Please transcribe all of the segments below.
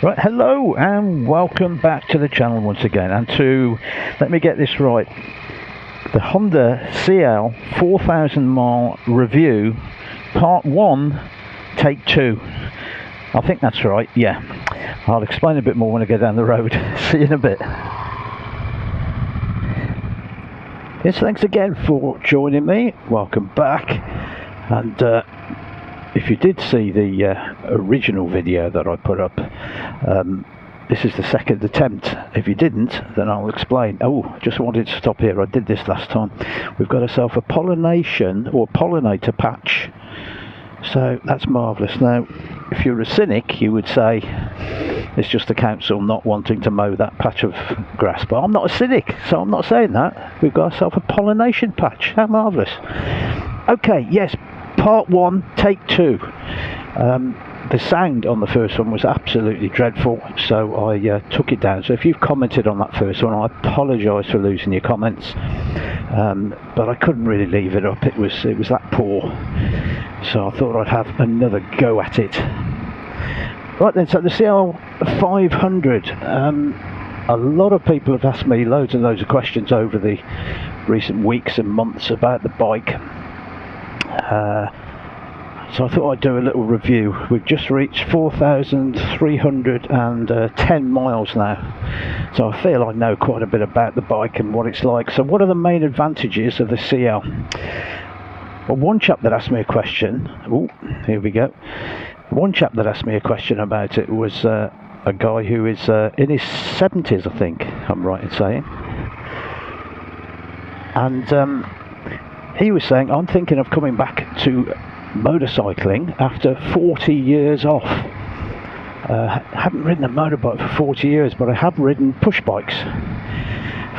Right, hello and welcome back to the channel once again, and to, let me get this right, the Honda CL 4000 mile review, part 1, take 2. I think that's right, yeah. I'll explain a bit more when I get down the road. See you in a bit. Yes, thanks again for joining me. Welcome back. And if you did see the original video that I put up, this is the second attempt. If you didn't, then I'll explain. Oh, just wanted to stop here. I did this last time. We've got ourselves a pollination or pollinator patch. So that's marvellous. Now, if you're a cynic, you would say it's just the council not wanting to mow that patch of grass. But I'm not a cynic, so I'm not saying that. We've got ourselves a pollination patch. How marvellous. Okay, yes, part 1, take 2. The sound on the first one was absolutely dreadful, so I took it down. So if you've commented on that first one, I apologise for losing your comments, but I couldn't really leave it up. It was that poor, so I thought I'd have another go at it. Right then, so the CL500. A lot of people have asked me loads and loads of questions over the recent weeks and months about the bike. So I thought I'd do a little review. We've just reached 4,310 miles now, so I feel I know quite a bit about the bike and what it's like. So what are the main advantages of the CL? Well, one chap that asked me a question, oh, here we go. One chap that asked me a question about it was a guy who is in his 70s, I think I'm right in saying. And he was saying, I'm thinking of coming back to motorcycling after 40 years off. I haven't ridden a motorbike for 40 years, but I have ridden push bikes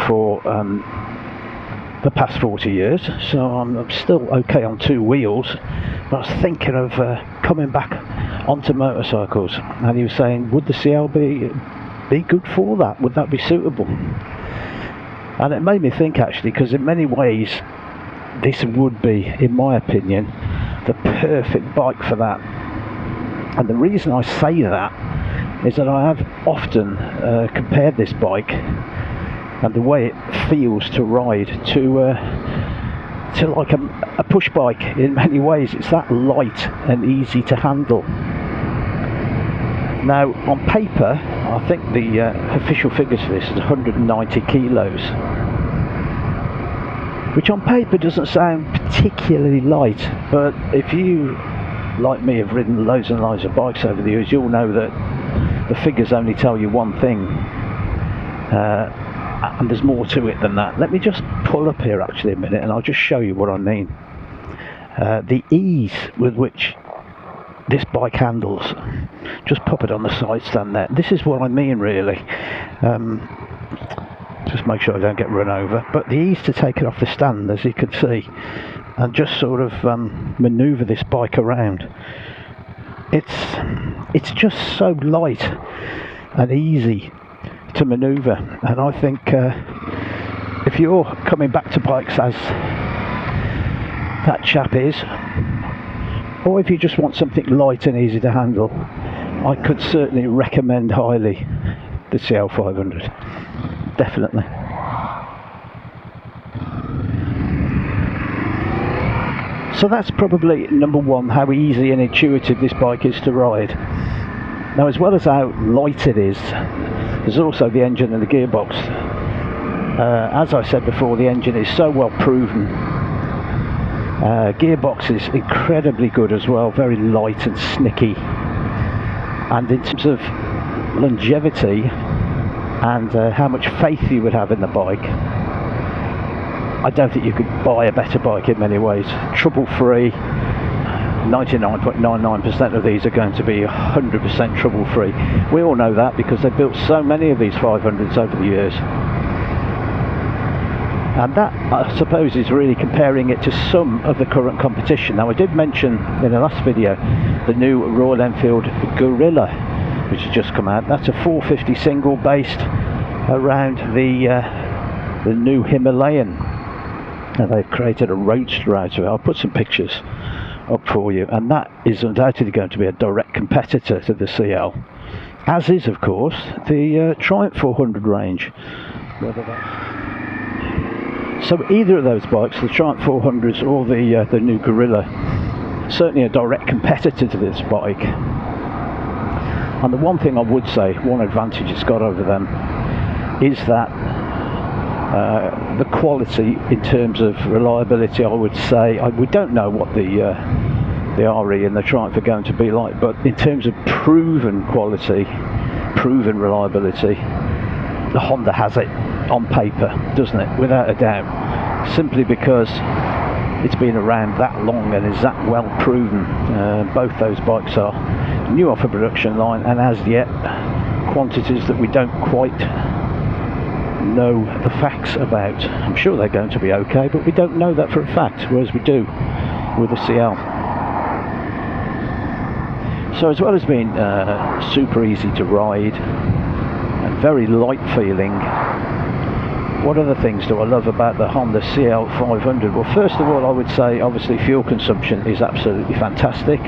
for the past 40 years, so I'm still okay on 2 wheels, but I was thinking of coming back onto motorcycles. And he was saying, would the CL be good for that? Would that be suitable? And it made me think, actually, because in many ways this would be, in my opinion, the perfect bike for that. And the reason I say that is that I have often compared this bike and the way it feels to ride to like a push bike. In many ways it's that light and easy to handle. Now on paper I think the official figures for this is 190 kilos, which on paper doesn't sound particularly light, but if you, like me, have ridden loads and loads of bikes over the years, you'll know that the figures only tell you one thing, and there's more to it than that. Let me just pull up here actually a minute and I'll just show you what I mean. The ease with which this bike handles, just pop it on the side stand there. This is what I mean really. Just make sure I don't get run over, but the ease to take it off the stand, as you can see, and just sort of manoeuvre this bike around. It's just so light and easy to manoeuvre, and I think if you're coming back to bikes as that chap is, or if you just want something light and easy to handle, I could certainly recommend highly the CL500. Definitely. So that's probably number one, how easy and intuitive this bike is to ride. Now, as well as how light it is, there's also the engine and the gearbox. As I said before, the engine is so well proven. Gearbox is incredibly good as well, very light and snicky. And in terms of longevity and how much faith you would have in the bike, I don't think you could buy a better bike in many ways. Trouble-free, 99.99% of these are going to be 100% trouble-free. We all know that because they've built so many of these 500s over the years. And that, I suppose, is really comparing it to some of the current competition. Now, I did mention in the last video the new Royal Enfield Guerrilla, which has just come out. That's a 450 single based around the new Himalayan, and they've created a roadster out of it. I'll put some pictures up for you, and that is undoubtedly going to be a direct competitor to the CL. as is of course the Triumph 400 range. So either of those bikes, the Triumph 400s or the new Guerrilla, certainly a direct competitor to this bike. And the one thing I would say, one advantage it's got over them, is that the quality in terms of reliability. I would say we don't know what the RE and the Triumph are going to be like, but in terms of proven quality, proven reliability, the Honda has it on paper, doesn't it? Without a doubt, simply because it's been around that long and is that well proven. Both those bikes are new off a production line, and as yet quantities that we don't quite know the facts about. I'm sure they're going to be okay, but we don't know that for a fact, whereas we do with the CL. So as well as being super easy to ride and very light feeling, what other things do I love about the Honda CL500? Well, first of all, I would say obviously fuel consumption is absolutely fantastic.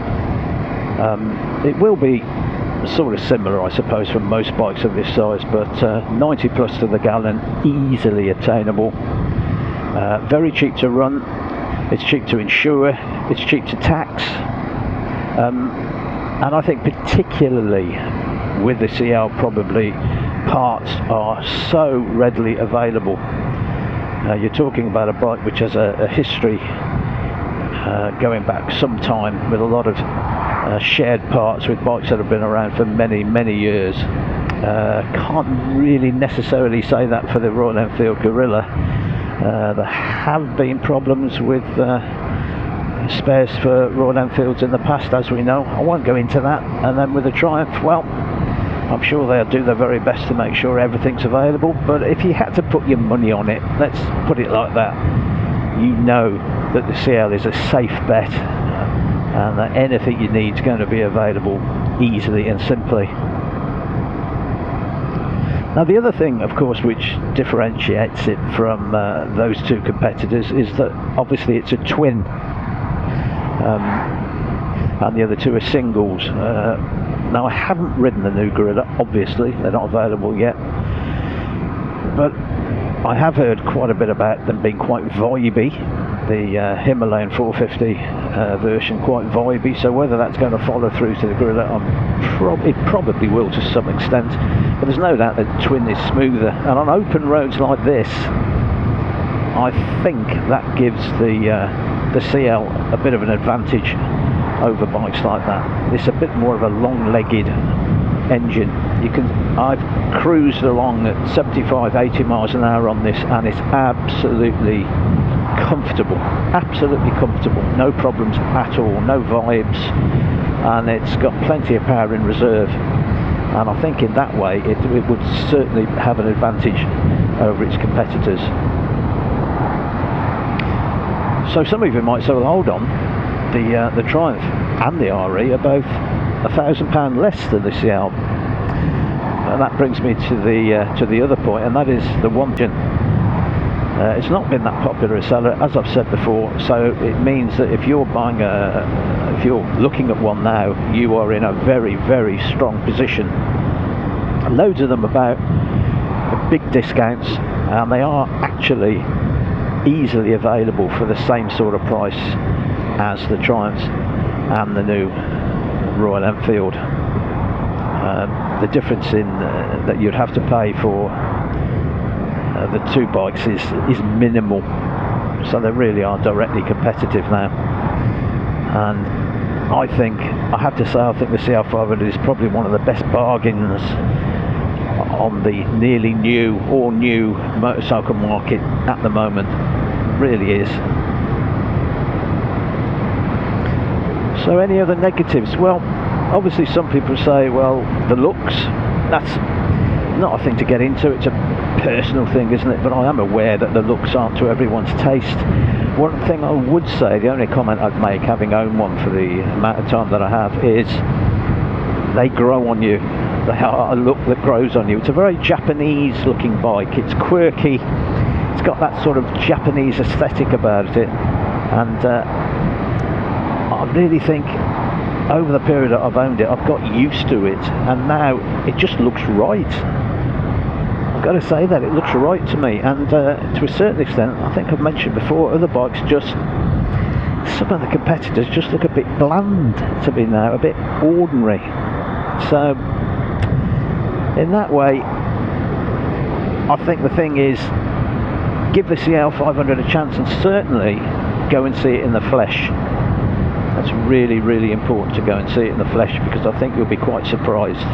It will be sort of similar, I suppose, for most bikes of this size, but 90 plus to the gallon, easily attainable. Very cheap to run, it's cheap to insure, it's cheap to tax, and I think particularly with the CL, probably parts are so readily available. You're talking about a bike which has a history going back some time, with a lot of shared parts with bikes that have been around for many years. Can't really necessarily say that for the Royal Enfield Guerrilla. There have been problems with spares for Royal Enfields in the past, as we know. I won't go into that. And then with the Triumph, well, I'm sure they'll do their very best to make sure everything's available, but if you had to put your money on it, let's put it like that, you know that the CL is a safe bet, and that anything you need is going to be available easily and simply. Now the other thing, of course, which differentiates it from those two competitors is that obviously it's a twin, and the other two are singles. Now I haven't ridden the new Guerrilla, obviously, they're not available yet, but I have heard quite a bit about them being quite vibey, the Himalayan 450 version, quite vibey, so whether that's going to follow through to the Guerrilla, it probably will to some extent, but there's no doubt that the twin is smoother, and on open roads like this, I think that gives the CL a bit of an advantage over bikes like that. It's a bit more of a long-legged engine. I've cruised along at 75-80 miles an hour on this, and it's absolutely comfortable, no problems at all, no vibes, and it's got plenty of power in reserve, and I think in that way it would certainly have an advantage over its competitors. So some of you might say, well, hold on, the Triumph and the RE are both £1,000 less than the CL, and that brings me to the other point, and that is the one engine. It's not been that popular a seller, as I've said before, so it means that if you're buying if you're looking at one now, you are in a very strong position. Loads of them about at big discounts, and they are actually easily available for the same sort of price as the Triumphs and the new Royal Enfield. The difference in that you'd have to pay for the two bikes is minimal, so they really are directly competitive now, and I have to say I think the CL500 is probably one of the best bargains on the nearly new or new motorcycle market at the moment. It really is. So any other negatives? Well, obviously some people say, well, the looks, that's not a thing to get into, it's a personal thing, isn't it? But I am aware that the looks aren't to everyone's taste. One thing I would say, the only comment I'd make, having owned one for the amount of time that I have, is they grow on you. They are a look that grows on you. It's a very Japanese looking bike, it's quirky, it's got that sort of Japanese aesthetic about it, and I really think over the period that I've owned it, I've got used to it, and now it just looks right. I've got to say that it looks right to me, and to a certain extent, I think I've mentioned before, other bikes just, some of the competitors just look a bit bland to me now, a bit ordinary. So in that way, I think the thing is, give the CL500 a chance, and certainly go and see it in the flesh. That's really, really important, to go and see it in the flesh, because I think you'll be quite surprised.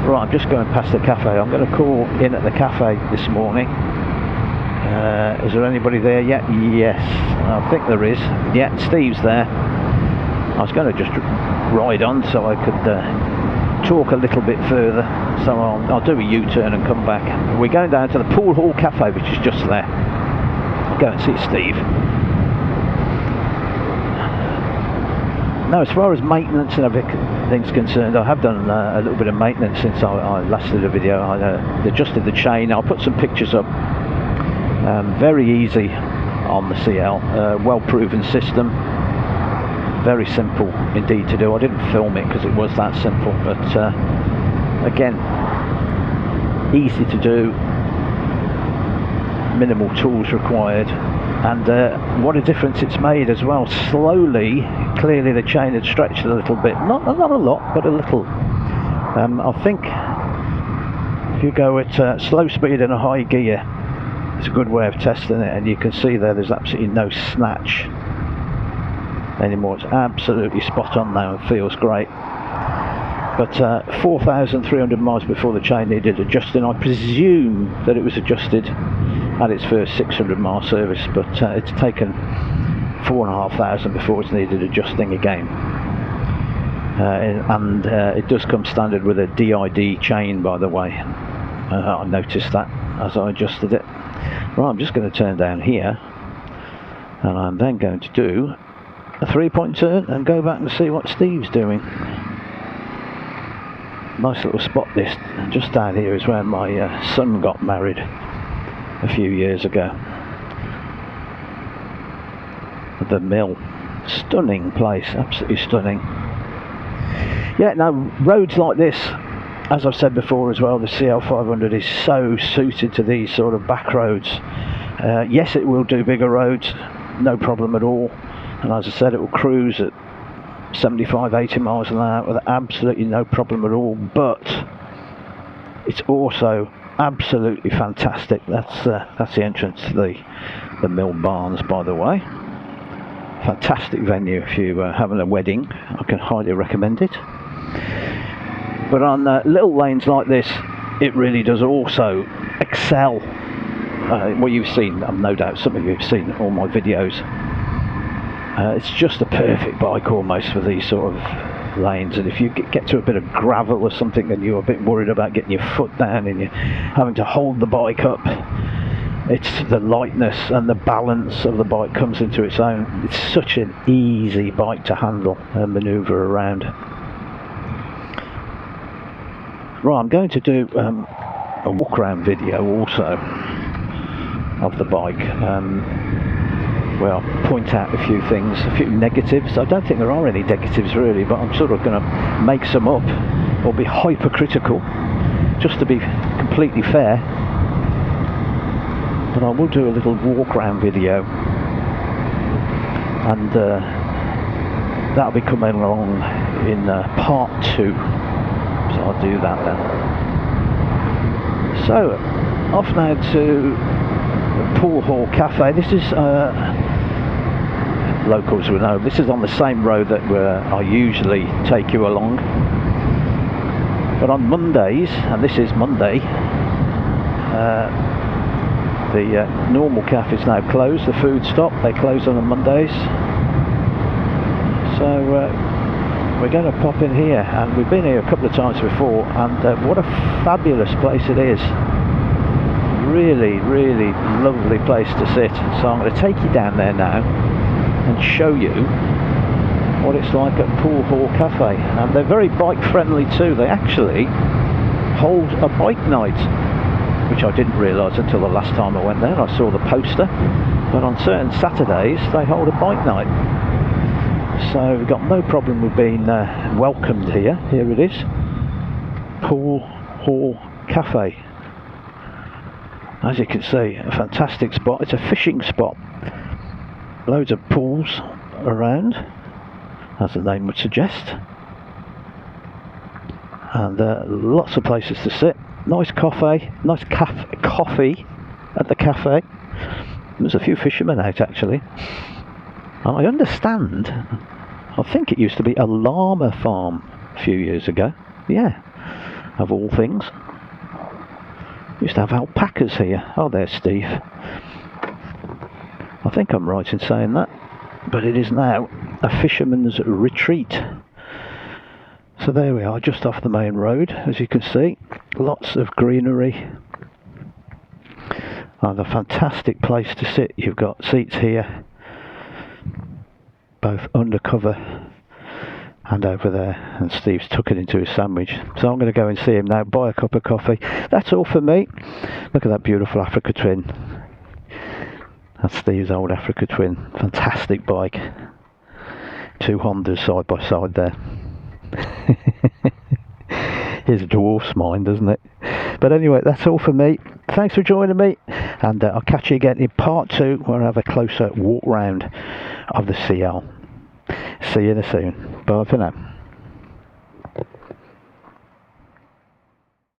Right, I'm just going past the cafe. I'm going to call in at the cafe this morning. Is there anybody there yet? Yes, I think there is. Yeah, Steve's there. I was going to just ride on so I could talk a little bit further. So I'll do a U-turn and come back. We're going down to the Pool Hall Cafe, which is just there. I'll go and see Steve. Now, as far as maintenance and everything's concerned, I have done a little bit of maintenance since I last did a video. I adjusted the chain. I'll put some pictures up. Very easy on the CL, well-proven system. Very simple indeed to do. I didn't film it because it was that simple, but again, easy to do. Minimal tools required. And what a difference it's made as well. Slowly, clearly the chain had stretched a little bit. Not a lot, but a little. I think if you go at slow speed and a high gear, it's a good way of testing it. And you can see there's absolutely no snatch anymore. It's absolutely spot on now and feels great. But 4,300 miles before the chain needed adjusting. I presume that it was adjusted at its first 600 mile service, but it's taken 4,500 before it's needed adjusting again. And it does come standard with a DID chain, by the way. I noticed that as I adjusted it. Right, I'm just going to turn down here, and I'm then going to do a 3-point turn and go back and see what Steve's doing. Nice little spot this. Just down here is where my son got married a few years ago. The mill. Stunning place, absolutely stunning. Yeah, now roads like this, as I've said before as well, the CL500 is so suited to these sort of back roads. Yes, it will do bigger roads, no problem at all. And as I said, it will cruise at 75, 80 miles an hour with absolutely no problem at all. But it's also absolutely fantastic. That's the entrance to the mill barns, by the way. Fantastic venue if you're having a wedding. I can highly recommend it. But on little lanes like this, it really does also excel. Well, you've seen, no doubt some of you have seen all my videos. It's just a perfect bike almost for these sort of lanes. And if you get to a bit of gravel or something and you're a bit worried about getting your foot down and you're having to hold the bike up, it's the lightness and the balance of the bike comes into its own. It's such an easy bike to handle and manoeuvre around. Right, I'm going to do a walk around video also of the bike, where I'll point out a few things, a few negatives. I don't think there are any negatives really, but I'm sort of going to make some up or be hypercritical just to be completely fair. But I will do a little walk around video, and that'll be coming along in part 2. So I'll do that then. So, off now to the Pool Hall Cafe. This is, locals will know, this is on the same road that I usually take you along. But on Mondays, and this is Monday, the normal cafe is now closed, the food stop, they close on the Mondays. So, we're going to pop in here, and we've been here a couple of times before, and what a fabulous place it is. Really, really lovely place to sit. So I'm going to take you down there now and show you what it's like at Pool Hall Cafe. And they're very bike friendly too. They actually hold a bike night, which I didn't realise until the last time I went there. I saw the poster, but on certain Saturdays they hold a bike night. So we've got no problem with being welcomed here. Here it is, Pool Hall Cafe. As you can see, a fantastic spot. It's a fishing spot. Loads of pools around, as the name would suggest, and lots of places to sit. Nice coffee at the cafe. There's a few fishermen out actually. I understand, I think it used to be a llama farm a few years ago. Yeah, of all things. Used to have alpacas here. Oh, there's Steve. I think I'm right in saying that. But it is now a fisherman's retreat. So there we are, just off the main road, as you can see. Lots of greenery. And a fantastic place to sit. You've got seats here, both undercover and over there, and Steve's tucking into his sandwich. So I'm going to go and see him now, buy a cup of coffee. That's all for me. Look at that beautiful Africa Twin. That's Steve's old Africa Twin. Fantastic bike. Two Hondas side by side there. Here's a dwarf's mind, doesn't it? But anyway, that's all for me. Thanks for joining me, and I'll catch you again in part 2, where I have a closer walk round of the CL. See you soon. Bye for now.